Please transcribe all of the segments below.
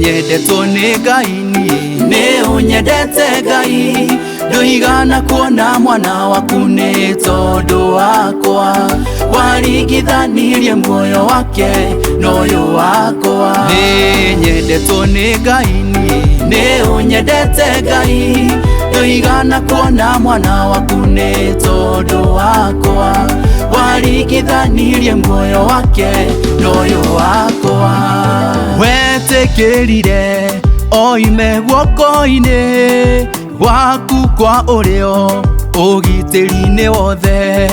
nyendetwo nĩ Ngai nĩ ũnyendete Ngai ndũigana kuona mwana waku nĩ tondũ wakwa waringithanirie muoyo wake n'ũyũ wakwa nĩ nyendetwo nĩ Ngai nĩ ũnyendete Ngai ndũigana kuona mwana waku nĩ tondũ wakwa waringithanirie muoyo wake n'ũyũ wakwa wetĩkĩrire oime guoko-inĩ gwaku kwa ũrĩo ũgitĩri-inĩ wothe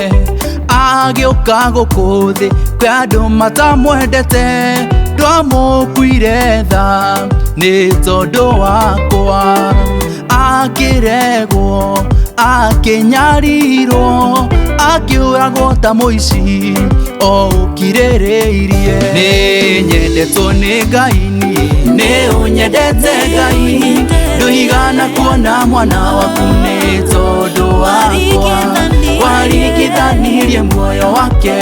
agĩũka gũkũ thĩ kwĩ andũ matamwendete ndwamũkuire tha nĩ tondũ wakwa akĩregwo akĩnyarirwo akĩũragwo ta mũici o ũkirĩrĩirie nĩ nyendetwo nĩ Ngai nĩ ũnyendete Ngai ndũigana kuona mwana waku nĩ tondũ wakwa waringithanirie muoyo wake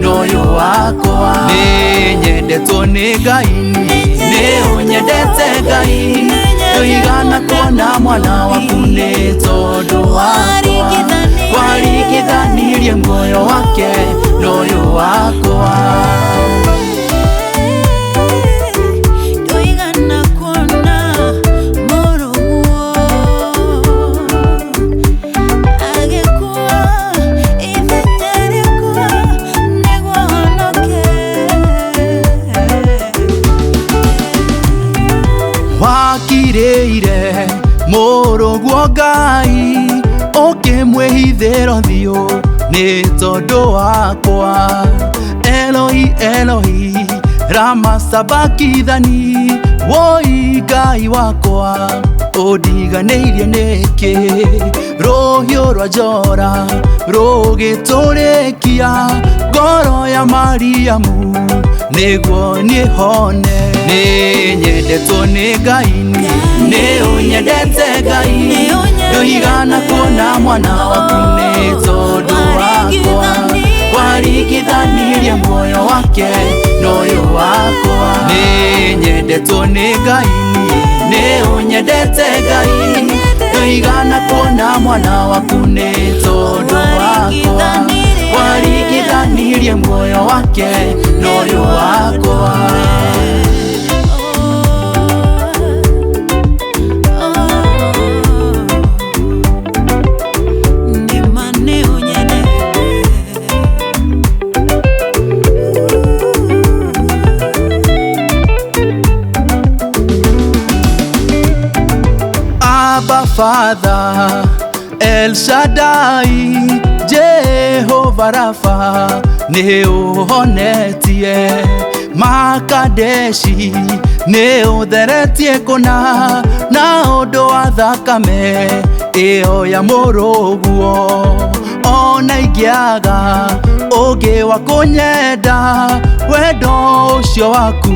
n'ũyũ wakwa nĩ nyendetwo nĩ Ngai nĩ ũnyendete Ngai ndũigana kuona mwana waku nĩ tondũ wakwa waringithanirie muoyo wake n'ũyũ wakwa wakirĩire mũrũguo Ngai ũkĩmwĩhithĩra ũthiũ nĩ tondũ wakwa Eloi Eloi lama sabakithani woi Ngai wakwa ũndiganĩirie nĩkĩ rũhiũ rwa njora rũgĩtũrĩkia ngoro ya Mariamu nĩguo niĩ hone nĩ nyendetwo nĩ Ngai nĩ ũnyendete Ngai ndũigana kuona mwana waku nĩ tondũ wakwa waringithanirie muoyo wake n'ũyũ wakwa nĩ nyendetwo nĩ Ngai nĩ ũnyendete Ngai ndũigana kuona mwana waku nĩ tondũ wakwa waringithanirie muoyo wake n'ũyũ wakwa Abba Father El Shaddai Jehovah Rapha nĩ ũhonetie Makadeshi nĩ ũtheretie kũna na ũndũ wa thakame ĩyo ya mũrũguo ona ingĩaga ũngĩ wa kũnyenda wendo ũcio waku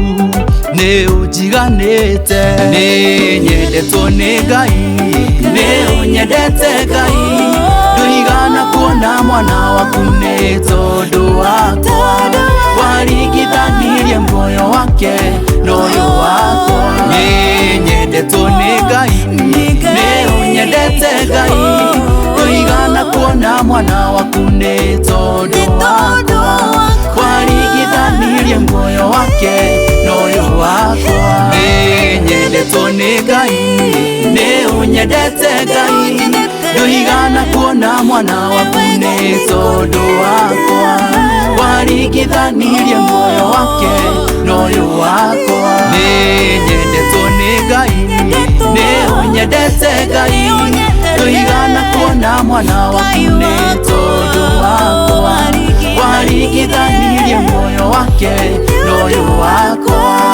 nĩ ũnjiganĩte nĩ nyendetwo nĩ Ngai nĩ ũnyendete Ngai ndũigana kuona mwana waku nĩ tondũ wakwa waringithanirie muoyo wake n'ũyũ wakwa nĩ nyendetwo nĩ Ngai nĩ ũnyendete Ngai ndũigana kuona mwana waku nĩ tondũ wakwa waringithanirie muoyo wake n'ũyũ wakwa nĩ nyendetwo nĩ Ngai nĩ ũnyendete Ngai ndũigana kuona mwana waku nĩ tondũ wakwa waringithanirie muoyo wake n'ũyũ wakwa nĩ nyendetwo nĩ Ngai nĩ ũnyendete Ngai ndũigana kuona mwana waku nĩ tondũ wakwa waringithanirie muoyo wake n'ũyũ wakwa